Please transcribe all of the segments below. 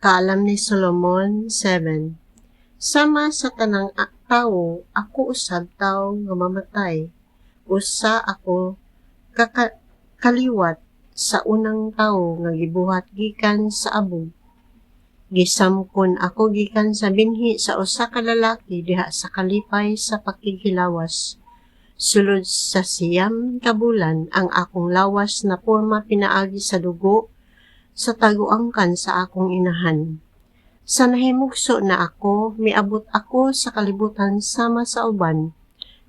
Kaalam ni Solomon 7. Sama sa tanang tawo, ako usab tawo nga mamatay. Usa ako kaliwat sa unang tawo nga gibuhat gikan sa abog. Gisamkon ako gikan sa binhi sa usa ka lalaki diha sa kalipay sa pakighilawas. Sulod sa siyam ka bulan ang akong lawas na porma pinaagi sa dugo sa taguangkan sa akong inahan. Sa nahimugso na ako, miabot ako sa kalibutan sama sa uban.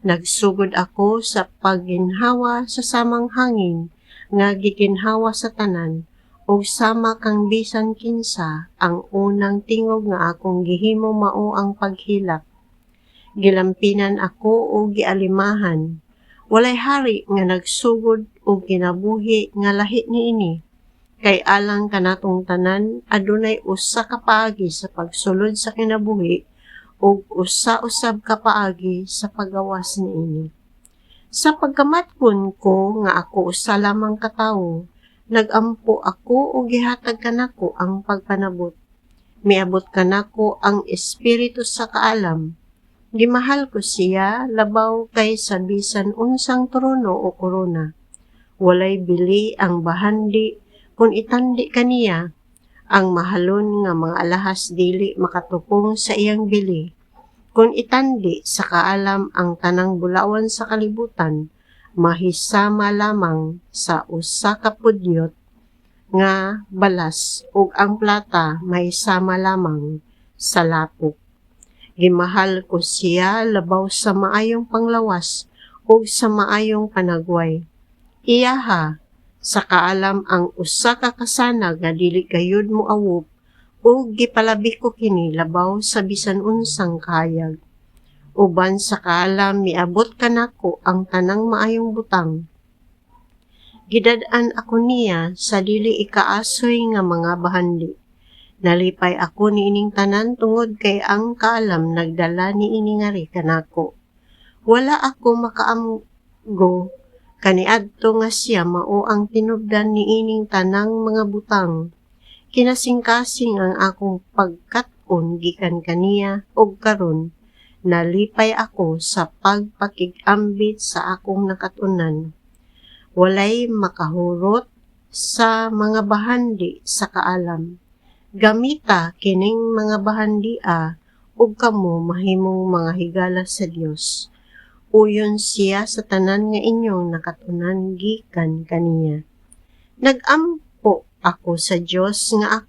Nagsugod ako sa pagginhawa sa samang hangin, nga giginhawa sa tanan, o sama kang bisan kinsa, ang unang tingog nga akong gihimo mao ang paghilak. Gilampinan ako o gialimahan. Walay hari nga nagsugod o ginabuhi nga lahi niini. Kay alang kanatong tanan, adunay usa ka paagi sa pagsulod sa kinabuhi ug usa-usab ka paagi sa paggawas niini. Sa pagkamatkon ko nga ako usa lamang ka tawo, nagampo ako ug gihatag kanako ang pagpanabot. Miabot kanako ang espiritu sa kaalam. Gimahal ko siya labaw kay sa bisan unsang trono o korona. Walay bili ang bahandi kung itandi kaniya, ang mahalon nga mga alahas dili makatupong sa iyang bili. Kung itandi sa kaalam ang tanang bulawan sa kalibutan, mahisama lamang sa usa ka pudyot nga balas ug ang plata mahisama lamang sa lapok. Gimahal ko siya labaw sa maayong panglawas ug sa maayong panagway. Iyaha, sa kaalam ang usa ka kasanag nga dili gayud mo awop ug gipalabi ko kini labaw sa bisan unsang kahayag. Uban sa kaalam miabot kanako ang tanang maayong butang. Gidad-an ako niya sa dili ikaasoy nga mga bahandi. Nalipay ako niining tanan tungod kay ang kaalam nagdala niini ngari kanako. Wala ako makaamgo kaniadto nga siya mao ang tinubdan niining tanang mga butang. Kinasing-kasing ang akong pagkat-on gikan kaniya ug karon nalipay ako sa pagpakig-ambit sa akong nakatunan. Walay makahurot sa mga bahandi sa kaalam. Gamita kining mga bahandia ug kamo mahimong mga higala sa Dios. Uyon siya sa tanan nga inyong nakatunan gikan kaniya. Nagampo ako sa Dios nga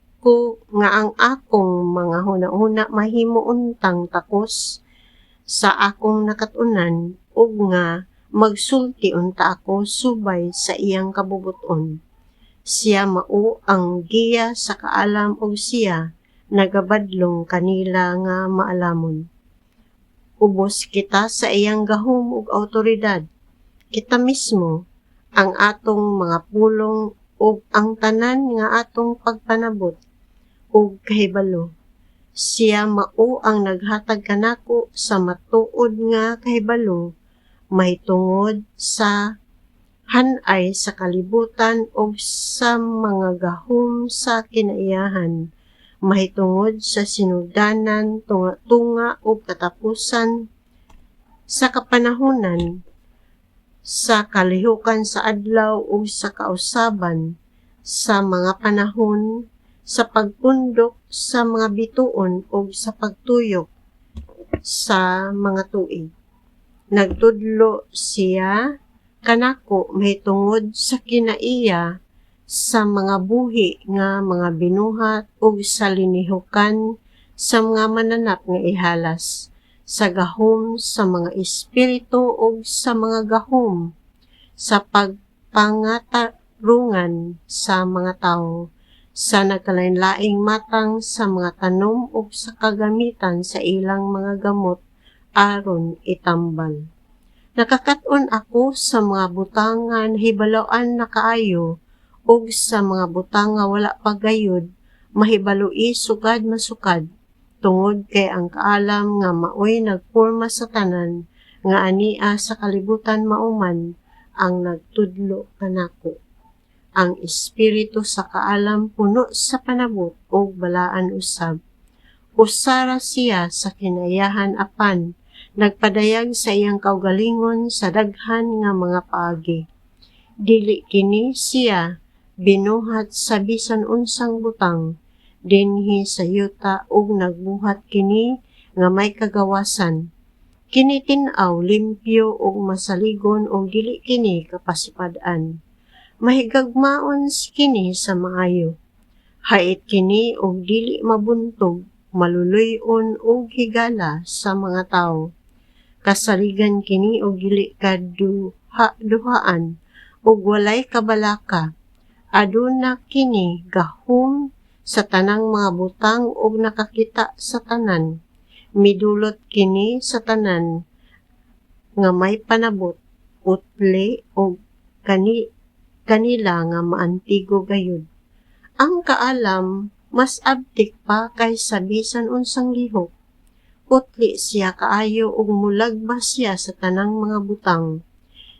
ang akong mga hunahuna mahimo untang takos sa akong nakatunan ug nga magsulti unta ako subay sa iyang kabubuton. Siya mao ang giya sa kaalam ug siya nagabadlong kanila nga maalamon. Ubos kita sa iyang gahom ug awtoridad. Kita mismo ang atong mga pulong ug ang tanan nga atong pagpanabot ug kahibalo. Siya mao ang naghatag kanako sa matuod nga kahibalo, mahitungod sa hanay sa kalibutan ug sa mga gahom sa kinaiyahan, mahitungod sa sinugdanan, tunga ug katapusan sa kapanahunan, sa kalihukan sa adlaw ug sa kausaban, sa mga panahon, sa pagpundok sa mga bituon ug sa pagtuyok sa mga tuig. Nagtudlo siya kanako mahitungod sa kinaiya sa mga buhi nga mga binuhat ug sa linihukan sa mga mananap nga ihalas, sa gahom sa mga espiritu ug sa mga gahom sa pagpangatarungan sa mga tawo, sa nagkalain-laing matang sa mga tanom ug sa kagamitan sa ilang mga gamot aron itambal. Nakakat-on ako sa mga butang nga nahibaloan na kaayo ug sa mga butang nga wala pa gayud mahibaloi sugad masukad, tungod kay ang kaalam nga maoy nagporma sa tanan nga ania sa kalibutan mauman ang nagtudlo kanako. ang espiritu sa kaalam puno sa panabot o balaan usab. Usara siya sa kinayahan apan, nagpadayag sa iyang kaugalingon sa daghan nga mga paagi. Dili kini siya binuhat sa bisan unsang butang, dinhi sa yuta ug nagbuhat kini nga may kagawasan. Kini tin-aw limpyo ug masaligon ug dili kini kapasipad-an. Mahigagmaon kini sa maayo. Hait kini og dili mabuntog, maluluy-on ug higala sa mga tawo. Kasaligan kini og dili kaduhaan ug walay kabalaka. Aduna kini gahom sa tanang mga butang ug nakakita sa tanan. Midulot kini sa tanan nga may panabot, utli ug kanila nga maantigo gayud. Ang kaalam mas abtik pa kaysa bisan unsang lihok. Utli siya kaayo ug mulagba siya sa tanang mga butang.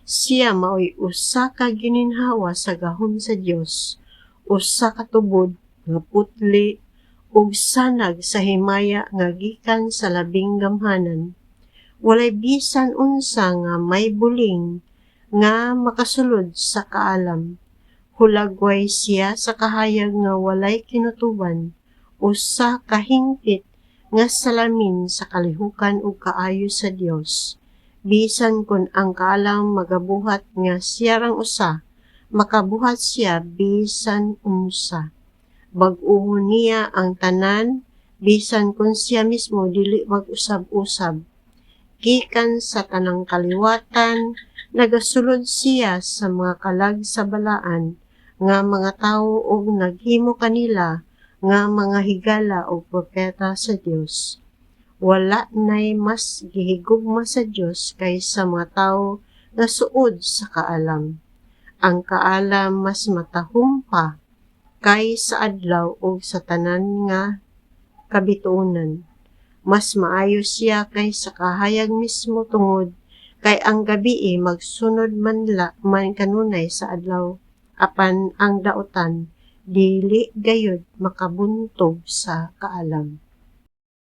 Siya maoy usa ka gininhawa sa gahom sa Dios, usa ka tubod nga putli ug sanag sa himaya nga gikan sa labing gamhanan. Walay bisan unsa nga may buling nga makasulod sa kaalam. Hulagway siya sa kahayag nga walay kinutuban, usa ka hingpit nga salamin sa kalihukan ug kaayo sa Dios. Bisan kun ang kaalam magabuhat nga siya rang usa, makabuhat siya bisan unsa. Bag-ohon niya ang tanan, bisan kun siya mismo dili mag-usab-usab. Gikan sa tanang kaliwatan, nagasulod siya sa mga kalag sa balaan, nga mga tawo ug naghimo kanila nga mga higala o propeta sa Dios. Wala nay mas gihigugma sa Dios kaysa mga tawo nga suod sa kaalam. Ang kaalam mas matahom pa kaysa adlaw ug sa tanan nga kabituonan. Mas maayo siya kaysa kahayag mismo tungod kay ang gabii magsunod man kanunay sa adlaw, apan ang daotan dili gayud makabuntog sa kaalam.